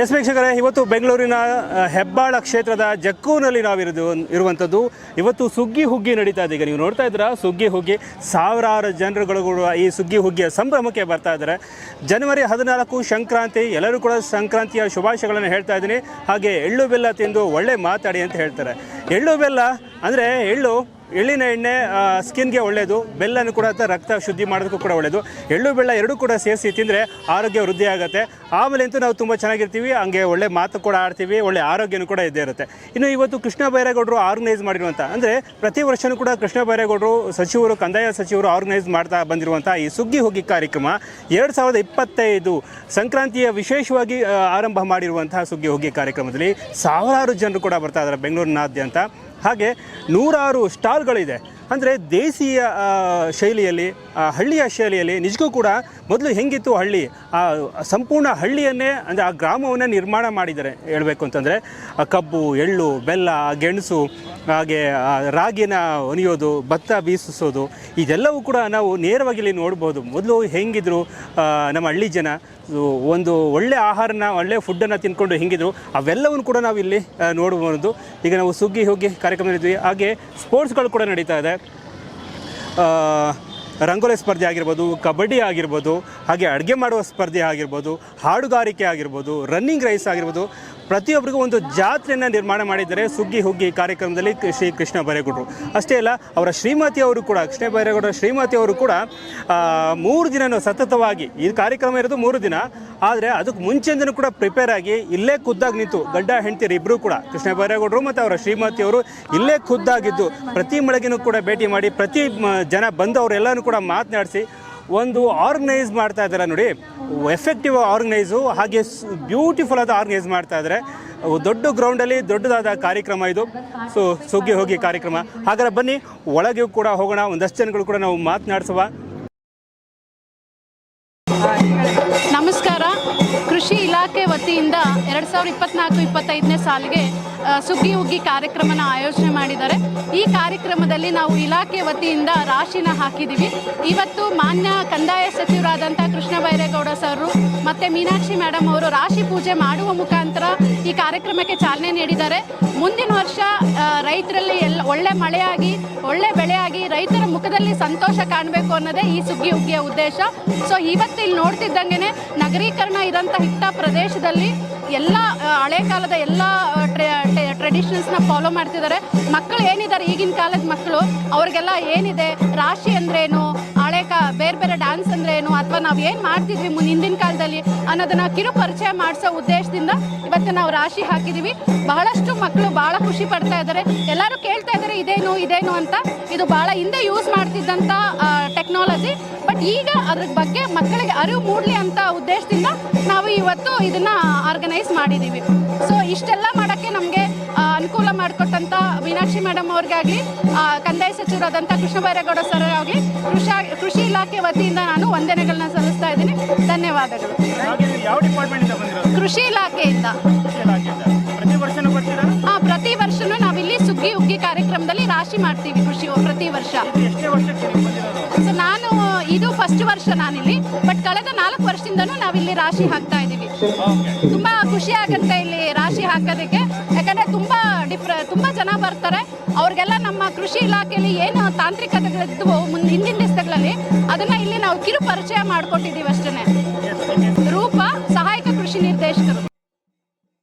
S ವೀಕ್ಷಕರೇ, ಇವತ್ತು ಬೆಂಗಳೂರಿನ ಹೆಬ್ಬಾಳ ಕ್ಷೇತ್ರದ ಜಕ್ಕೂನಲ್ಲಿ ಇರುವಂಥದ್ದು. ಇವತ್ತು ಸುಗ್ಗಿ ಹುಗ್ಗಿ ನಡೀತಾ ಇದೆ. ಈಗ ನೀವು ನೋಡ್ತಾ ಇದ್ದೀರಾ, ಸುಗ್ಗಿ ಹುಗ್ಗಿ ಸಾವಿರಾರು ಜನರುಗಳು ಈ ಸುಗ್ಗಿ ಹುಗ್ಗಿಯ ಸಂಭ್ರಮಕ್ಕೆ ಬರ್ತಾ ಇದ್ದಾರೆ. ಜನವರಿ 14 ಸಂಕ್ರಾಂತಿ, ಎಲ್ಲರೂ ಕೂಡ ಸಂಕ್ರಾಂತಿಯ ಶುಭಾಶಯಗಳನ್ನು ಹೇಳ್ತಾ ಇದ್ದೀನಿ. ಹಾಗೆ ಎಳ್ಳು ಬೆಲ್ಲ ತಿಂದು ಒಳ್ಳೆ ಮಾತಾಡಿ ಅಂತ ಹೇಳ್ತಾರೆ. ಎಳ್ಳು ಬೆಲ್ಲ ಅಂದರೆ ಎಳ್ಳಿನ ಎಣ್ಣೆ ಸ್ಕಿನ್ಗೆ ಒಳ್ಳೆಯದು, ಬೆಲ್ಲನೂ ಕೂಡ ರಕ್ತ ಶುದ್ಧಿ ಮಾಡೋದಕ್ಕೂ ಕೂಡ ಒಳ್ಳೆಯದು. ಎಳ್ಳು ಬೆಲ್ಲ ಎರಡೂ ಕೂಡ ಸೇರಿಸಿ ತಿಂದರೆ ಆರೋಗ್ಯ ವೃದ್ಧಿ ಆಗುತ್ತೆ. ಆಮೇಲೆ ಅಂತೂ ನಾವು ತುಂಬ ಚೆನ್ನಾಗಿರ್ತೀವಿ, ಹಂಗೆ ಒಳ್ಳೆ ಮಾತು ಕೂಡ ಆಡ್ತೀವಿ, ಒಳ್ಳೆ ಆರೋಗ್ಯನೂ ಕೂಡ ಇದ್ದೇ ಇರುತ್ತೆ. ಇನ್ನು ಇವತ್ತು ಕೃಷ್ಣ ಬೈರೇಗೌಡರು ಆರ್ಗನೈಸ್ ಮಾಡಿರುವಂಥ, ಅಂದರೆ ಪ್ರತಿ ವರ್ಷವೂ ಕೂಡ ಕೃಷ್ಣ ಬೈರೇಗೌಡರು ಸಚಿವರು, ಕಂದಾಯ ಸಚಿವರು ಆರ್ಗನೈಸ್ ಮಾಡ್ತಾ ಬಂದಿರುವಂಥ ಈ ಸುಗ್ಗಿ ಹುಗ್ಗಿ ಕಾರ್ಯಕ್ರಮ 2025 ಸಂಕ್ರಾಂತಿಯ ವಿಶೇಷವಾಗಿ ಆರಂಭ ಮಾಡಿರುವಂತಹ ಸುಗ್ಗಿ ಹುಗ್ಗಿ ಕಾರ್ಯಕ್ರಮದಲ್ಲಿ ಸಾವಿರಾರು ಜನರು ಕೂಡ ಬರ್ತಾ ಇದ್ದಾರೆ ಬೆಂಗಳೂರಿನಾದ್ಯಂತ. ಹಾಗೆ ನೂರಾರು ಸ್ಟಾಲ್ಗಳಿದೆ. ಅಂದರೆ ದೇಶೀಯ ಶೈಲಿಯಲ್ಲಿ, ಹಳ್ಳಿಯ ಶೈಲಿಯಲ್ಲಿ ನಿಜಕ್ಕೂ ಕೂಡ ಮೊದಲು ಹೆಂಗಿತ್ತು ಹಳ್ಳಿ, ಆ ಸಂಪೂರ್ಣ ಹಳ್ಳಿಯನ್ನೇ ಅಂದರೆ ಆ ಗ್ರಾಮವನ್ನೇ ನಿರ್ಮಾಣ ಮಾಡಿದ್ದಾರೆ ಹೇಳಬೇಕು ಅಂತಂದರೆ. ಕಬ್ಬು, ಎಳ್ಳು, ಬೆಲ್ಲ, ಗೆಣಸು, ಹಾಗೆ ರಾಗಿನ ಒನೆಯೋದು, ಭತ್ತ ಬೀಸಿಸೋದು, ಇದೆಲ್ಲವೂ ಕೂಡ ನಾವು ನೇರವಾಗಿ ಇಲ್ಲಿ ನೋಡ್ಬೋದು. ಮೊದಲು ಹೆಂಗಿದ್ರು ನಮ್ಮ ಹಳ್ಳಿ ಜನ, ಒಂದು ಒಳ್ಳೆ ಆಹಾರನ, ಒಳ್ಳೆ ಫುಡ್ಡನ್ನು ತಿಂದ್ಕೊಂಡು ಹೆಂಗಿದ್ರು ಅವೆಲ್ಲವನ್ನು ಕೂಡ ನಾವು ಇಲ್ಲಿ ನೋಡ್ಬೋದು. ಈಗ ನಾವು ಸುಗ್ಗಿ ಹುಗ್ಗಿ ಕಾರ್ಯಕ್ರಮದಲ್ಲಿದ್ವಿ. ಹಾಗೆ ಸ್ಪೋರ್ಟ್ಸ್ಗಳು ಕೂಡ ನಡೀತಾ ಇದೆ. ರಂಗೋಲಿ ಸ್ಪರ್ಧೆ ಆಗಿರ್ಬೋದು, ಕಬಡ್ಡಿ ಆಗಿರ್ಬೋದು, ಹಾಗೆ ಅಡುಗೆ ಮಾಡುವ ಸ್ಪರ್ಧೆ ಆಗಿರ್ಬೋದು, ಹಾಡುಗಾರಿಕೆ ಆಗಿರ್ಬೋದು, ರನ್ನಿಂಗ್ ರೈಸ್ ಆಗಿರ್ಬೋದು, ಪ್ರತಿಯೊಬ್ಬರಿಗೂ ಒಂದು ಜಾತ್ರೆಯನ್ನು ನಿರ್ಮಾಣ ಮಾಡಿದ್ದಾರೆ ಸುಗ್ಗಿ ಹುಗ್ಗಿ ಕಾರ್ಯಕ್ರಮದಲ್ಲಿ ಶ್ರೀ ಕೃಷ್ಣ ಬೈರೇಗೌಡರು. ಅಷ್ಟೇ ಅಲ್ಲ, ಅವರ ಶ್ರೀಮತಿಯವರು ಕೂಡ, ಕೃಷ್ಣ ಬೈರೇಗೌಡರ ಶ್ರೀಮತಿಯವರು ಕೂಡ 3 ದಿನ ಸತತವಾಗಿ, ಈ ಕಾರ್ಯಕ್ರಮ ಇರೋದು 3 ದಿನ, ಆದರೆ ಅದಕ್ಕೆ ಮುಂಚೆಯಿಂದನೂ ಕೂಡ ಪ್ರಿಪೇರ್ ಆಗಿ ಇಲ್ಲೇ ಖುದ್ದಾಗಿ ನಿಂತು, ಗಂಡ ಹೆಂಡತಿಯರು ಇಬ್ಬರು ಕೂಡ, ಕೃಷ್ಣ ಬೈರೇಗೌಡರು ಮತ್ತು ಅವರ ಶ್ರೀಮತಿಯವರು ಇಲ್ಲೇ ಖುದ್ದಾಗಿದ್ದು ಪ್ರತಿ ಮಳೆಗೂ ಕೂಡ ಭೇಟಿ ಮಾಡಿ, ಪ್ರತಿ ಜನ ಬಂದವರೆಲ್ಲನೂ ಕೂಡ ಮಾತನಾಡಿಸಿ ಒಂದು ಆರ್ಗನೈಸ್ ಮಾಡ್ತಾ ಇದ್ದಾರೆ. ನೋಡಿ, ಎಫೆಕ್ಟಿವ್ ಆರ್ಗನೈಸು, ಹಾಗೆ ಬ್ಯೂಟಿಫುಲ್ ಆದ ಆರ್ಗನೈಸ್ ಮಾಡ್ತಾ ಇದ್ದಾರೆ. ದೊಡ್ಡ ಗ್ರೌಂಡಲ್ಲಿ ದೊಡ್ಡದಾದ ಕಾರ್ಯಕ್ರಮ ಇದು. ಸುಗ್ಗಿ ಹೋಗಿ ಕಾರ್ಯಕ್ರಮ. ಹಾಗಾದ್ರೆ ಬನ್ನಿ ಒಳಗೆ ಕೂಡ ಹೋಗೋಣ, ಒಂದಷ್ಟು ಜನಗಳು ಕೂಡ ನಾವು ಮಾತನಾಡಿಸುವ. ನಮಸ್ಕಾರ. ಕೃಷಿ ಇಲಾಖೆ ವತಿಯಿಂದ 2024-25ನೇ ಸಾಲಿಗೆ ಸುಗ್ಗಿ ಹುಗ್ಗಿ ಕಾರ್ಯಕ್ರಮನ ಆಯೋಜನೆ ಮಾಡಿದ್ದಾರೆ. ಈ ಕಾರ್ಯಕ್ರಮದಲ್ಲಿ ನಾವು ಇಲಾಖೆ ವತಿಯಿಂದ ರಾಶಿನ ಹಾಕಿದ್ದೀವಿ. ಇವತ್ತು ಮಾನ್ಯ ಕಂದಾಯ ಸಚಿವರಾದಂಥ ಕೃಷ್ಣ ಬೈರೇಗೌಡ ಸರ್ ಮತ್ತು ಮೀನಾಕ್ಷಿ ಮೇಡಮ್ ಅವರು ರಾಶಿ ಪೂಜೆ ಮಾಡುವ ಮುಖಾಂತರ ಈ ಕಾರ್ಯಕ್ರಮಕ್ಕೆ ಚಾಲನೆ ನೀಡಿದ್ದಾರೆ. ಮುಂದಿನ ವರ್ಷ ರೈತರಲ್ಲಿ ಒಳ್ಳೆ ಮಳೆಯಾಗಿ, ಒಳ್ಳೆ ಬೆಳೆಯಾಗಿ, ರೈತರ ಮುಖದಲ್ಲಿ ಸಂತೋಷ ಕಾಣಬೇಕು ಅನ್ನೋದೇ ಈ ಸುಗ್ಗಿ ಹುಗ್ಗಿಯ ಉದ್ದೇಶ. ಸೊ ಇವತ್ತು ಇಲ್ಲಿ ನೋಡ್ತಿದ್ದಂಗೆ ನಗರೀಕರಣ ಇರೋಂಥ ಹಿಟ್ಟ ಪ್ರದೇಶದಲ್ಲಿ ಎಲ್ಲ ಹಳೆ ಕಾಲದ ಎಲ್ಲ ಟ್ರೆಡಿಷನ್ಸ್ನ ಫಾಲೋ ಮಾಡ್ತಿದ್ದಾರೆ. ಮಕ್ಕಳು ಏನಿದ್ದಾರೆ, ಈಗಿನ ಕಾಲದ ಮಕ್ಕಳು, ಅವ್ರಿಗೆಲ್ಲ ಏನಿದೆ ರಾಶಿ ಅಂದ್ರೇನು, ಬೇರೆ ಬೇರೆ ಡ್ಯಾನ್ಸ್ ಅಂದ್ರೇನು, ಅಥವಾ ನಾವು ಏನು ಮಾಡ್ತಿದ್ವಿ ಹಿಂದಿನ ಕಾಲದಲ್ಲಿ ಅನ್ನೋದನ್ನ ಕಿರು ಪರಿಚಯ ಮಾಡಿಸೋ ಉದ್ದೇಶದಿಂದ ಇವತ್ತು ನಾವು ರಾಶಿ ಹಾಕಿದ್ದೀವಿ. ಬಹಳಷ್ಟು ಮಕ್ಕಳು ಭಾಳ ಖುಷಿ ಪಡ್ತಾ ಇದ್ದಾರೆ. ಎಲ್ಲರೂ ಕೇಳ್ತಾ ಇದ್ದಾರೆ ಇದೇನು ಅಂತ. ಇದು ಭಾಳ ಹಿಂದೆ ಯೂಸ್ ಮಾಡ್ತಿದ್ದಂಥ ಟೆಕ್ನಾಲಜಿ, ಬಟ್ ಈಗ ಅದ್ರ ಬಗ್ಗೆ ಮಕ್ಕಳಿಗೆ ಅರಿವು ಮೂಡಲಿ ಅಂತ ಉದ್ದೇಶದಿಂದ ನಾವು ಇವತ್ತು ಇದನ್ನ ಆರ್ಗನೈಸ್ ಮಾಡಿದ್ದೀವಿ. ಸೊ ಇಷ್ಟೆಲ್ಲ ಮಾಡೋಕ್ಕೆ ನಮಗೆ ಅನುಕೂಲ ಮಾಡಿಕೊಟ್ಟಂಥ ಮೀನಾಕ್ಷಿ ಮೇಡಮ್ ಅವ್ರಿಗಾಗಲಿ, ಕಂದಾಯ ಸಚಿವರಾದಂಥ ಕೃಷ್ಣ ಬೈರೇಗೌಡ ಸರ್ ಆಗಲಿ, ಕೃಷಿ ಇಲಾಖೆ ವತಿಯಿಂದ ನಾನು ವಂದನೆಗಳನ್ನ ಸಲ್ಲಿಸ್ತಾ ಇದ್ದೀನಿ. ಧನ್ಯವಾದಗಳು. ಕೃಷಿ ಇಲಾಖೆಯಿಂದ ಪ್ರತಿ ವರ್ಷನೂ ನಾವಿಲ್ಲಿ ಸುಗ್ಗಿ ಹುಗ್ಗಿ ಕಾರ್ಯಕ್ರಮದಲ್ಲಿ ರಾಶಿ ಮಾಡ್ತೀವಿ ಪ್ರತಿ ವರ್ಷ. ಸೊ ನಾನು ಇದು ಫಸ್ಟ್ ವರ್ಷ ನಾನಿಲ್ಲಿ, ಬಟ್ ಕಳೆದ 4 ವರ್ಷದಿಂದನೂ ನಾವಿಲ್ಲಿ ರಾಶಿ ಹಾಕ್ತಾ ಇದ್ದೀವಿ. ತುಂಬ ಖುಷಿ ಆಗುತ್ತೆ ಇಲ್ಲಿ ರಾಶಿ ಹಾಕೋದಕ್ಕೆ. ಯಾಕಂದರೆ ತುಂಬ ಜನ ಬರ್ತಾರೆ. ಅವ್ರಿಗೆಲ್ಲ ನಮ್ಮ ಕೃಷಿ ಇಲಾಖೆಯಲ್ಲಿ ಏನು ತಾಂತ್ರಿಕತೆಗಳಿದ್ವು ಹಿಂದಿನ ದಿವಸಗಳಲ್ಲಿ, ಅದನ್ನು ಇಲ್ಲಿ ನಾವು ಕಿರು ಪರಿಚಯ ಮಾಡಿಕೊಟ್ಟಿದ್ದೀವಿ ಅಷ್ಟೇ. ರೂಪ, ಸಹಾಯಕ ಕೃಷಿ ನಿರ್ದೇಶಕರು.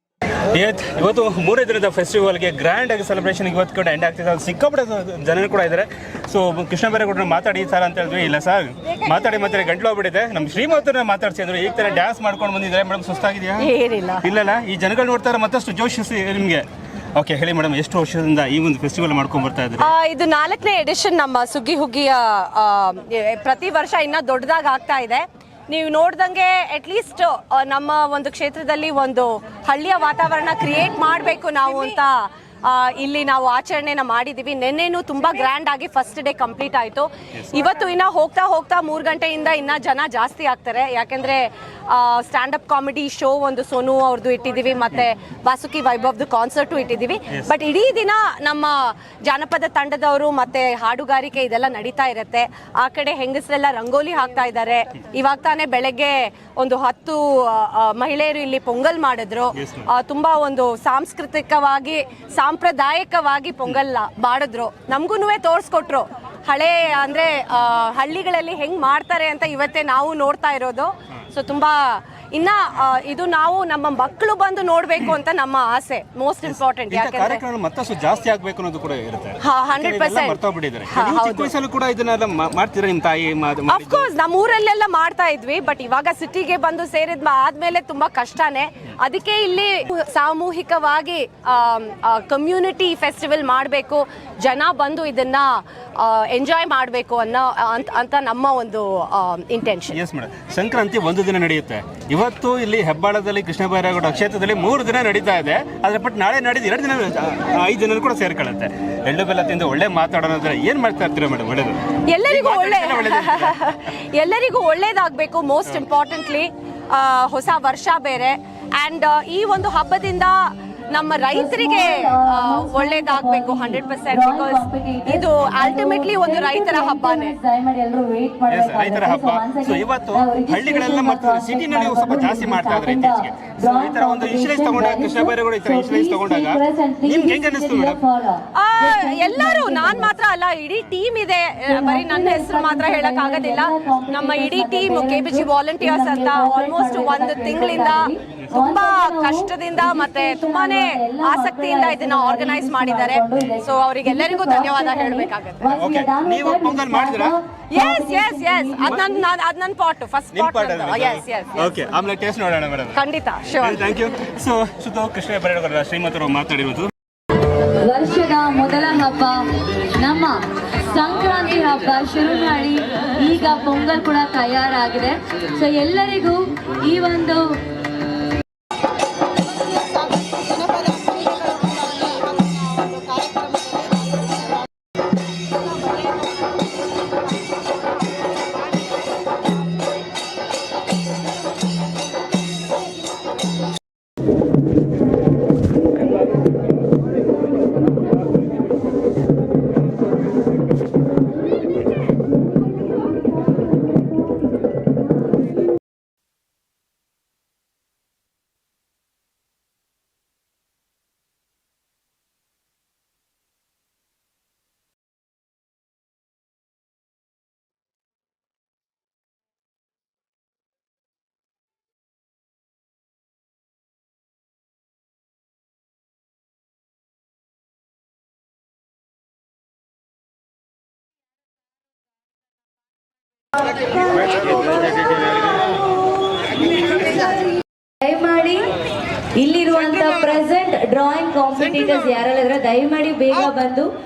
ಇವತ್ತು 3 ದಿನದ ಫೆಸ್ಟಿವಲ್ಗೆ ಗ್ರ್ಯಾಂಡ್ ಆಗಿ ಸೆಲೆಬ್ರೇಷನ್ ಇವತ್ತು ಕೂಡ ಎಂಡ್ ಆಗ್ತಿದೆ. ಸಿಕ್ಕಾಪಟ್ಟೆ ಜನರು ಕೂಡ ಇದ್ದಾರೆ. ಸೊ ಕೃಷ್ಣ ಬೈರೇಗೌಡರನ್ನ ಮಾತಾಡಿ ಸರ್ ಅಂತ ಹೇಳಿದ್ವಿ. ಇಲ್ಲ ಸರ್, ಮಾತಾಡಿ ಗಂಟ್ಲು ಹೋಗ್ಬಿಟ್ಟಿದೆ. ನಮ್ಮ ಶ್ರೀಮಂತರನ್ನ ಮಾತಾಡ್ಸಿ ಅಂದ್ರೆ ಈಗ ತರ ಡ್ಯಾನ್ಸ್ ಮಾಡ್ಕೊಂಡು ಬಂದಿದ್ದಾರೆ. ಮೇಡಮ್ ಸುಸ್ತಾಗಿದೆಯಾ? ಇಲ್ಲಲ್ಲ, ಈ ಜನಗಳು ನೋಡ್ತಾರೆ ಮತ್ತಷ್ಟು ಜೋಶ್ ನಿಮಗೆ. ಓಕೆ, ಹೇಳಿ ಮೇಡಮ್, ಎಷ್ಟು ವರ್ಷದಿಂದ ಈ ಒಂದು ಫೆಸ್ಟಿವಲ್ ಮಾಡ್ಕೊಂಡು ಬರ್ತಾ ಇದ್ದಾರೆ? ಇದು 4ನೇ ಎಡಿಷನ್ ನಮ್ಮ ಸುಗ್ಗಿ ಹುಗ್ಗಿಯ. ಪ್ರತಿ ವರ್ಷ ಇನ್ನ ದೊಡ್ಡದಾಗಿ ಆಗ್ತಾ ಇದೆ. ನೀವು ನೋಡ್ದಂಗೆ ಅಟ್ಲೀಸ್ಟ್ ನಮ್ಮ ಒಂದು ಕ್ಷೇತ್ರದಲ್ಲಿ ಒಂದು ಹಳ್ಳಿಯ ವಾತಾವರಣ ಕ್ರಿಯೇಟ್ ಮಾಡಬೇಕು ನಾವು ಅಂತ ಇಲ್ಲಿ ನಾವು ಆಚರಣೆನ ಮಾಡಿದ್ದೀವಿ. ನೆನ್ನೆನೂ ತುಂಬ ಗ್ರ್ಯಾಂಡ್ ಆಗಿ ಫಸ್ಟ್ ಡೇ ಕಂಪ್ಲೀಟ್ ಆಯಿತು. ಇವತ್ತು ಇನ್ನು ಹೋಗ್ತಾ ಹೋಗ್ತಾ 3 ಗಂಟೆಯಿಂದ ಇನ್ನು ಜನ ಜಾಸ್ತಿ ಆಗ್ತಾರೆ. ಯಾಕೆಂದರೆ ಸ್ಟ್ಯಾಂಡಪ್ ಕಾಮಿಡಿ ಶೋ ಒಂದು ಸೋನು ಅವ್ರದ್ದು ಇಟ್ಟಿದ್ದೀವಿ, ಮತ್ತು ವಾಸುಕಿ ವೈಭವ್ದು ಕಾನ್ಸರ್ಟು ಇಟ್ಟಿದ್ದೀವಿ. ಬಟ್ ಇಡೀ ದಿನ ನಮ್ಮ ಜಾನಪದ ತಂಡದವರು ಮತ್ತು ಹಾಡುಗಾರಿಕೆ ಇದೆಲ್ಲ ನಡೀತಾ ಇರುತ್ತೆ. ಆ ಕಡೆ ಹೆಂಗಸರೆಲ್ಲ ರಂಗೋಲಿ ಹಾಕ್ತಾ ಇದ್ದಾರೆ. ಇವಾಗ ತಾನೇ ಬೆಳಗ್ಗೆ ಒಂದು 10 ಮಹಿಳೆಯರು ಇಲ್ಲಿ ಪೊಂಗಲ್ ಮಾಡಿದ್ರು. ತುಂಬಾ ಒಂದು ಸಾಂಸ್ಕೃತಿಕವಾಗಿ ಸಾಂಪ್ರದಾಯಿಕವಾಗಿ ಪೊಂಗಲ್ ಮಾಡಿದ್ರು. ನಮಗೂ ತೋರಿಸ್ಕೊಟ್ರು ಹಳೆ ಅಂದ್ರೆ ಹಳ್ಳಿಗಳಲ್ಲಿ ಹೆಂಗ್ ಮಾಡ್ತಾರೆ ಅಂತ ಇವತ್ತೇ ನಾವು ನೋಡ್ತಾ ಇರೋದು. ಸೊ ತುಂಬಾ ಇನ್ನ ಇದು ನಾವು ನಮ್ಮ ಮಕ್ಕಳು ಬಂದು ನೋಡ್ಬೇಕು ಅಂತ ನಮ್ಮ ಆಸೆ. Most important. ಯಾಕಂದ್ರೆ ಮತ್ತಷ್ಟು ಜಾಸ್ತಿ ಆಗ್ಬೇಕು ಅನ್ನೋದು ಕೂಡ ಇರುತ್ತೆ. 100% ಕೂಡ ಇದನ್ನೆಲ್ಲ ಮಾಡ್ತೀರಾ ನಿಮ್ಮ ತಾಯಿ? ಅಫ್ಕೋರ್ಸ್ ನಮ್ಮ ಊರಲ್ಲೆಲ್ಲ ಮಾಡ್ತಾ ಇದ್ವಿ. ಬಟ್ ಇವಾಗ ಸಿಟಿಗೆ ಬಂದು ಸೇರಿದ ಆದ್ಮೇಲೆ ತುಂಬಾ ಕಷ್ಟನೇ. ಅದಕ್ಕೆ ಇಲ್ಲಿ ಸಾಮೂಹಿಕವಾಗಿ ಕಮ್ಯುನಿಟಿ ಫೆಸ್ಟಿವಲ್ ಮಾಡಬೇಕು, ಜನ ಬಂದು ಇದನ್ನ ಎಂಜಾಯ್ ಮಾಡಬೇಕು ಅಂತ ನಮ್ಮ ಒಂದು ಇಂಟೆನ್ಷನ್. ಎಸ್ ಮೇಡಮ್, ಸಂಕ್ರಾಂತಿ ಒಂದು ದಿನ ನಡೆಯುತ್ತೆ. ಇವತ್ತು ಇಲ್ಲಿ ಹೆಬ್ಬಾಳದಲ್ಲಿ ಕೃಷ್ಣ ಬೈರೇಗೌಡ ಕ್ಷೇತ್ರದಲ್ಲಿ 3 ದಿನ ನಡೀತಾ ಇದೆ. ಆದ್ರೆ ಬಟ್ ನಾಳೆ ನಾಡಿದ್ದು 2 ದಿನ 5 ದಿನ ಕೂಡ ಸೇರ್ಕೊಳ್ಳುತ್ತೆ. ಎಳ್ಳು ಬೆಲ್ಲ ತಿಂದು ಒಳ್ಳೆ ಮಾತಾಡೋದ್ರೆ ಏನ್ ಮಾಡ್ತಾ ಇರ್ತೀರಾ ಮೇಡಮ್? ಒಳ್ಳೇದು ಎಲ್ಲರಿಗೂ ಒಳ್ಳೇದಾಗಬೇಕು. ಮೋಸ್ಟ್ ಇಂಪಾರ್ಟೆಂಟ್ಲಿ ಹೊಸ ವರ್ಷ ಬೇರೆ. ಆ್ಯಂಡ್ ಈ ಒಂದು ಹಬ್ಬದಿಂದ ನಮ್ಮ ರೈತರಿಗೆ ಒಳ್ಳೇದಾಗಬೇಕು 100%. ಬಿಕಾಸ್ ಇದು ಅಲ್ಟಿಮೇಟ್ಲಿ ಒಂದು ರೈತರ ಹಬ್ಬನೇ. ರೈತರ ಹಬ್ಬ. ಸೊ ಇವತ್ತು ಹಳ್ಳಿಗಳೆಲ್ಲ ಮತ್ತು ಸಿಟಿನಲ್ಲಿ ಸ್ವಲ್ಪ ಜಾಸ್ತಿ ಮಾಡ್ತಾ ಇದ್ದಾರೆ ಇತ್ತೀಚೆಗೆ. ಸೊ ಈ ತರ ಒಂದು ಇನ್ಶೂರೆನ್ಸ್ ತಗೊಂಡಾಗ ಕೃಷ್ಣ ಬೈರೇಗೌಡ ಈ ತರ ಇನ್ಶೂರೆನ್ಸ್ ತಗೊಂಡಾಗ ನಿಮ್ಗೆ ಹೆಂಗೆ ಅನಿಸ್ತು ಮೇಡಮ್? ಎಲ್ಲರೂ, ನಾನ್ ಮಾತ್ರ ಅಲ್ಲ, ಇಡೀ ಟೀಮ್ ಇದೆ. ಬರೀ ನನ್ನ ಹೆಸರು ಮಾತ್ರ ಹೇಳಕ್ ಆಗೋದಿಲ್ಲ. ನಮ್ಮ ಇಡೀ ಟೀಮ್ KBG ವಾಲಂಟಿಯರ್ಸ್ ಅಂತ ಆಲ್ಮೋಸ್ಟ್ 1 ತಿಂಗಳಿಂದ ತುಂಬಾ ಕಷ್ಟದಿಂದ ಮತ್ತೆ ತುಂಬಾನೇ ಆಸಕ್ತಿಯಿಂದ ಇದನ್ನ ಆರ್ಗನೈಸ್ ಮಾಡಿದ್ದಾರೆ. ಸೊ ಅವರಿಗೆಲ್ಲರಿಗೂ ಧನ್ಯವಾದ ಹೇಳಬೇಕಾಗುತ್ತೆ. ನೀವು ಪೊಂಗಲ್ ಮಾಡಿದ್ರಾ? ಎಸ್ ಅದ್ ನನ್ನ ಪಾಟ್ ಫಸ್ಟ್ ಪಾಟ್. ಓಕೆ, ಆಮೇಲೆ ಟೇಸ್ಟ್ ನೋಡೋಣ ಮೇಡಮ್. ಖಂಡಿತ, sure. Thank you. So Sudha Krishna Byregowda ಶ್ರೀಮಂತರು ಮಾತಾಡಿರೋದು. ವರ್ಷದ ಮೊದಲ ಹಬ್ಬ ನಮ್ಮ ಸಂಕ್ರಾಂತಿ ಹಬ್ಬ ಶುರು ಮಾಡಿ ಈಗ ಪೊಂಗಲ್ ಕೂಡ ತಯಾರಾಗಿದೆ. ಸೊ ಎಲ್ಲರಿಗೂ ಈ ಒಂದು ದಯಮಾಡಿ ಇಲ್ಲಿರುವಂತ ಪ್ರೆಸೆಂಟ್ ಡ್ರಾಯಿಂಗ್ ಕಾಂಪಿಟೇಟರ್ಸ್ ಯಾರೆಲ್ಲ ದಯಮಾಡಿ ಬೇಗ ಬಂದು